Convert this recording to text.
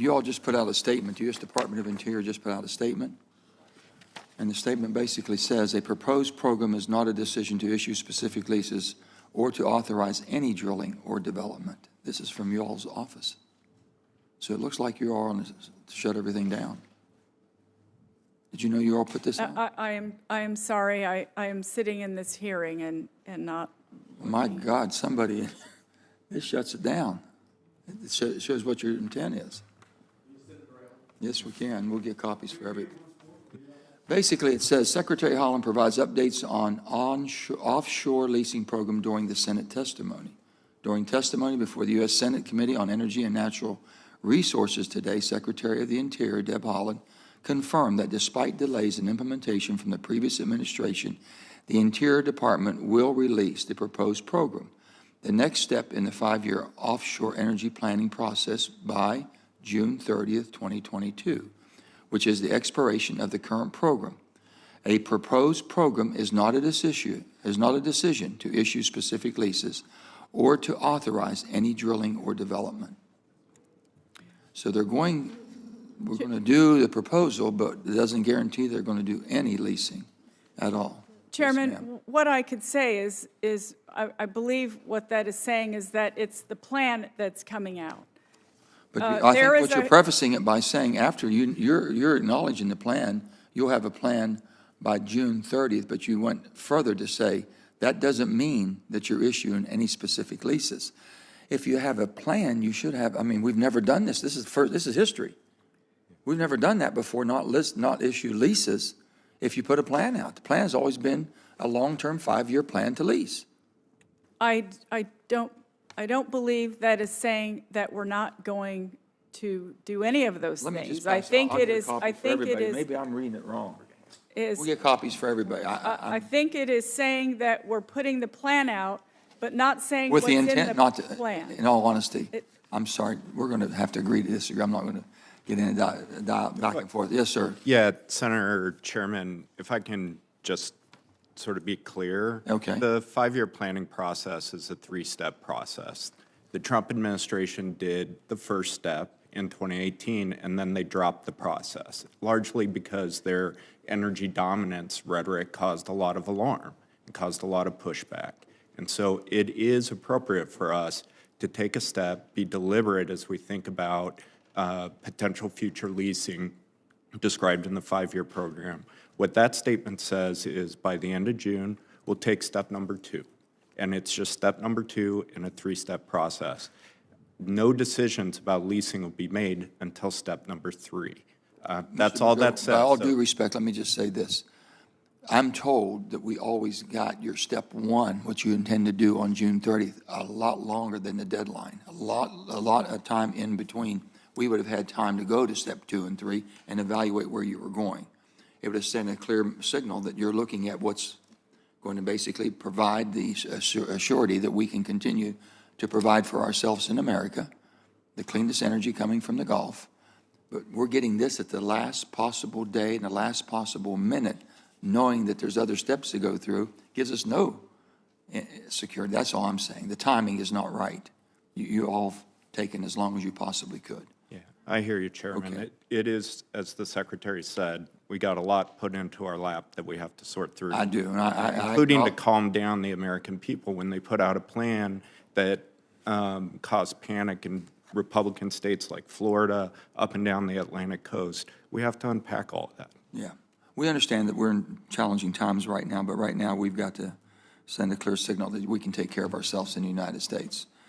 You all just put out a statement. The U.S. Department of Interior just put out a statement. And the statement basically says, a proposed program is not a decision to issue specific leases or to authorize any drilling or development. This is from y'all's office. So it looks like you are on to shut everything down. Did you know you all put this out? I am sorry. I am sitting in this hearing and not. My God, somebody, this shuts it down. It shows what your intent is. Yes, we can. We'll get copies for everybody. Basically, it says, Secretary Holland provides updates on offshore leasing program during the Senate testimony. During testimony before the U.S. Senate Committee on Energy and Natural Resources today, Secretary of the Interior, Deb Haaland, confirmed that despite delays in implementation from the previous administration, the Interior Department will release the proposed program, the next step in the 5-year offshore energy planning process, by June 30th, 2022. Which is the expiration of the current program. A proposed program is not a decision to issue specific leases or to authorize any drilling or development. So we're going to do the proposal, but it doesn't guarantee they're going to do any leasing at all. Chairman, Yes, what I could say is I believe what that is saying is that it's the plan that's coming out. But I think what you're prefacing it by saying after you're acknowledging the plan, you'll have a plan by June 30th, but you went further to say that doesn't mean that you're issuing any specific leases. If you have a plan, you should have. I mean, we've never done this. This is history. We've never done that before. Not issue leases. If you put a plan out, the plan has always been a long-term 5-year plan to lease. I don't believe that is saying that we're not going to do any of those things. I think it is. Maybe I'm reading it wrong. We'll get copies for everybody. I think it is saying that we're putting the plan out, but not saying with what's the intent in the not to. plan. In all honesty, I'm sorry. We're going to have to agree to disagree. I'm not going to get in back and forth. Yes, sir. Yeah, Senator Chairman, if I can just sort of be clear. Okay. The 5-year planning process is a 3-step process. The Trump administration did the first step in 2018, and then they dropped the process, largely because their energy dominance rhetoric caused a lot of alarm and caused a lot of pushback. And so it is appropriate for us to take a step, be deliberate as we think about potential future leasing described in the 5-year program. What that statement says is by the end of June, we'll take step number 2. And it's just step number 2 in a 3-step process. No decisions about leasing will be made until step number 3. That's all that says. By all due respect, let me just say this. I'm told that we always got your step 1, what you intend to do on June 30th, a lot longer than the deadline, a lot of time in between. We would have had time to go to step 2 and 3 and evaluate where you were going. It would have sent a clear signal that you're looking at what's going to basically provide the surety that we can continue to provide for ourselves in America, the cleanest energy coming from the Gulf. But we're getting this at the last possible day and the last possible minute, knowing that there's other steps to go through, gives us no security. That's all I'm saying. The timing is not right. You all have taken as long as you possibly could. Yeah, I hear you, Chairman. Okay. It is, as the Secretary said, we got a lot put into our lap that we have to sort through. I do. Including to calm down the American people when they put out a plan that caused panic in Republican states like Florida, up and down the Atlantic coast. We have to unpack all of that. Yeah. We understand that we're in challenging times right now, but right now we've got to send a clear signal that we can take care of ourselves in the United States.